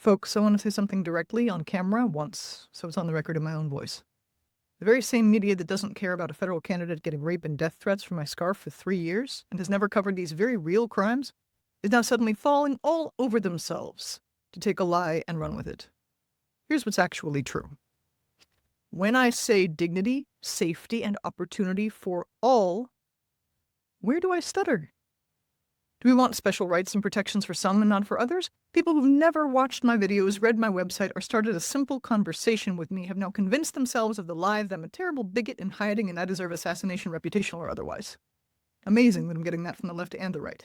Folks, I want to say something directly on camera once, so it's on the record in my own voice. The very same media that doesn't care about a federal candidate getting rape and death threats from my scarf for 3 years and has never covered these very real crimes is now suddenly falling all over themselves to take a lie and run with it. Here's what's actually true. When I say dignity, safety, and opportunity for all, where do I stutter? Do we want special rights and protections for some and not for others? People who've never watched my videos, read my website, or started a simple conversation with me have now convinced themselves of the lie that I'm a terrible bigot in hiding and I deserve assassination, reputational or otherwise. Amazing that I'm getting that from the left and the right.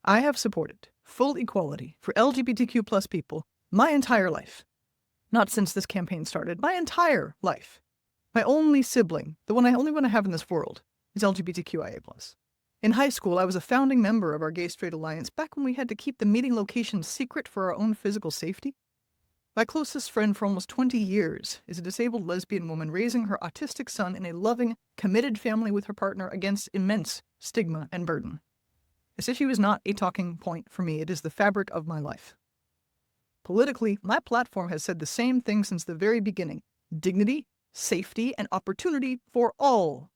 I have supported full equality for LGBTQ plus people my entire life. Not since this campaign started, my entire life. My only sibling, the only one I have in this world, is LGBTQIA+. In high school, I was a founding member of our Gay-Straight Alliance back when we had to keep the meeting location secret for our own physical safety. My closest friend for almost 20 years is a disabled lesbian woman raising her autistic son in a loving, committed family with her partner against immense stigma and burden. This issue is not a talking point for me, it is the fabric of my life. Politically, my platform has said the same thing since the very beginning. Dignity, safety, and opportunity for all.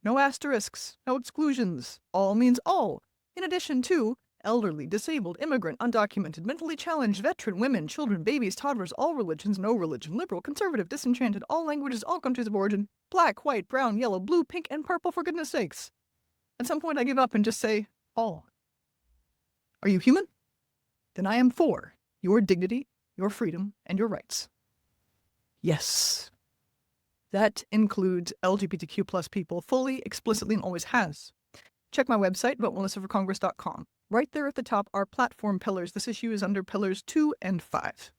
No asterisks, no exclusions. All means all. In addition to elderly, disabled, immigrant, undocumented, mentally challenged, veteran, women, children, babies, toddlers, all religions, no religion, liberal, conservative, disenchanted, all languages, all countries of origin, black, white, brown, yellow, blue, pink, and purple, for goodness sakes. At some point I give up and just say, all. Are you human? Then I am for your dignity, your freedom, and your rights. Yes. That includes LGBTQ plus people fully, explicitly, and always has. Check my website, votemelissaforcongress.com. Right there at the top are platform pillars. This issue is under pillars 2 and 5.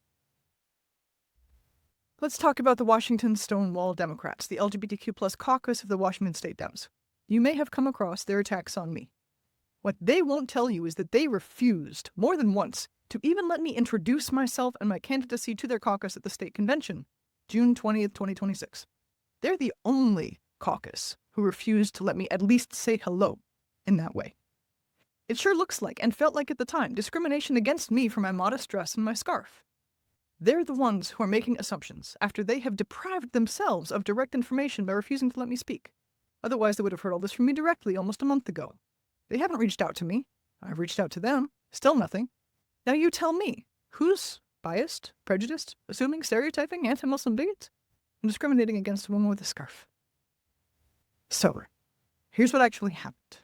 Let's talk about the Washington Stonewall Democrats, the LGBTQ plus caucus of the Washington State Dems. You may have come across their attacks on me. What they won't tell you is that they refused, more than once, to even let me introduce myself and my candidacy to their caucus at the state convention, June 20th, 2026. They're the only caucus who refused to let me at least say hello in that way. It sure looks like, and felt like at the time, discrimination against me for my modest dress and my scarf. They're the ones who are making assumptions after they have deprived themselves of direct information by refusing to let me speak. Otherwise, they would have heard all this from me directly almost a month ago. They haven't reached out to me. I've reached out to them. Still nothing. Now you tell me, who's biased, prejudiced, assuming, stereotyping, anti-Muslim bigots, and discriminating against a woman with a scarf? So, here's what actually happened.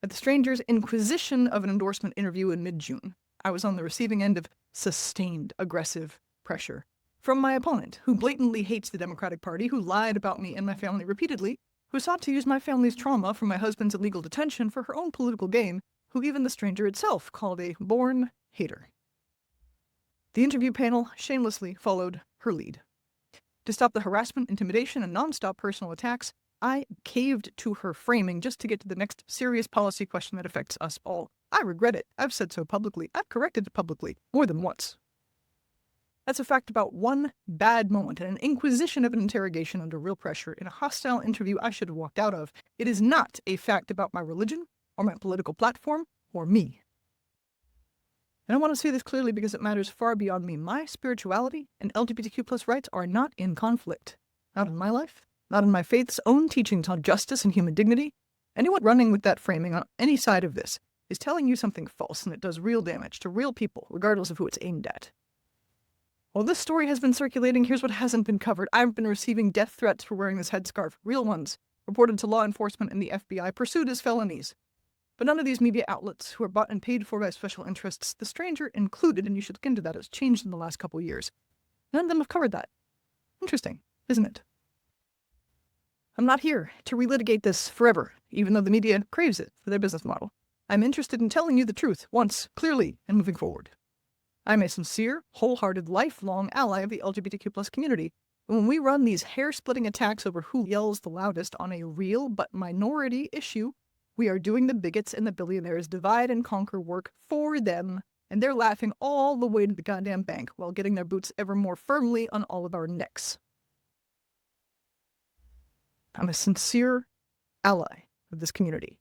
At the stranger's inquisition of an endorsement interview in mid-June, I was on the receiving end of sustained aggressive pressure from my opponent, who blatantly hates the Democratic Party, who lied about me and my family repeatedly, who sought to use my family's trauma from my husband's illegal detention for her own political gain, who even the stranger itself called a born hater. The interview panel shamelessly followed her lead. To stop the harassment, intimidation, and nonstop personal attacks, I caved to her framing just to get to the next serious policy question that affects us all. I regret it. I've said so publicly. I've corrected it publicly more than once. That's a fact about one bad moment and an inquisition of an interrogation under real pressure in a hostile interview I should have walked out of. It is not a fact about my religion or my political platform or me. And I want to say this clearly because it matters far beyond me. My spirituality and LGBTQ plus rights are not in conflict. Not in my life, not in my faith's own teachings on justice and human dignity. Anyone running with that framing on any side of this is telling you something false, and it does real damage to real people, regardless of who it's aimed at. While this story has been circulating, here's what hasn't been covered. I've been receiving death threats for wearing this headscarf, real ones, reported to law enforcement and the FBI, pursued as felonies. But none of these media outlets, who are bought and paid for by special interests, the stranger included, and you should look into that, has changed in the last couple years. None of them have covered that. Interesting, isn't it? I'm not here to relitigate this forever, even though the media craves it for their business model. I'm interested in telling you the truth once, clearly, and moving forward. I'm a sincere, wholehearted, lifelong ally of the LGBTQ plus community. And when we run these hair-splitting attacks over who yells the loudest on a real but minority issue, we are doing the bigots and the billionaires divide and conquer work for them, and they're laughing all the way to the goddamn bank while getting their boots ever more firmly on all of our necks. I'm a sincere ally of this community.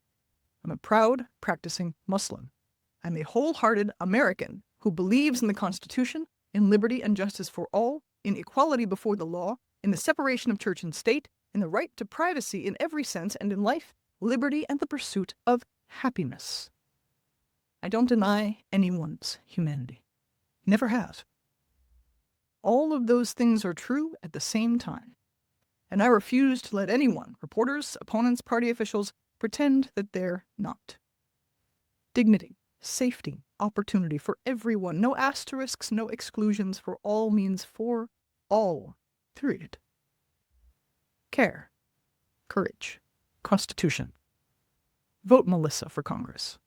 I'm a proud, practicing Muslim. I'm a wholehearted American who believes in the Constitution, in liberty and justice for all, in equality before the law, in the separation of church and state, in the right to privacy in every sense, and in life, liberty, and the pursuit of happiness. I don't deny anyone's humanity. Never have. All of those things are true at the same time. And I refuse to let anyone, reporters, opponents, party officials, pretend that they're not. Dignity, safety, opportunity for everyone. No asterisks, no exclusions. For all means for all. Period. Care. Courage. Constitution. Vote Melissa for Congress.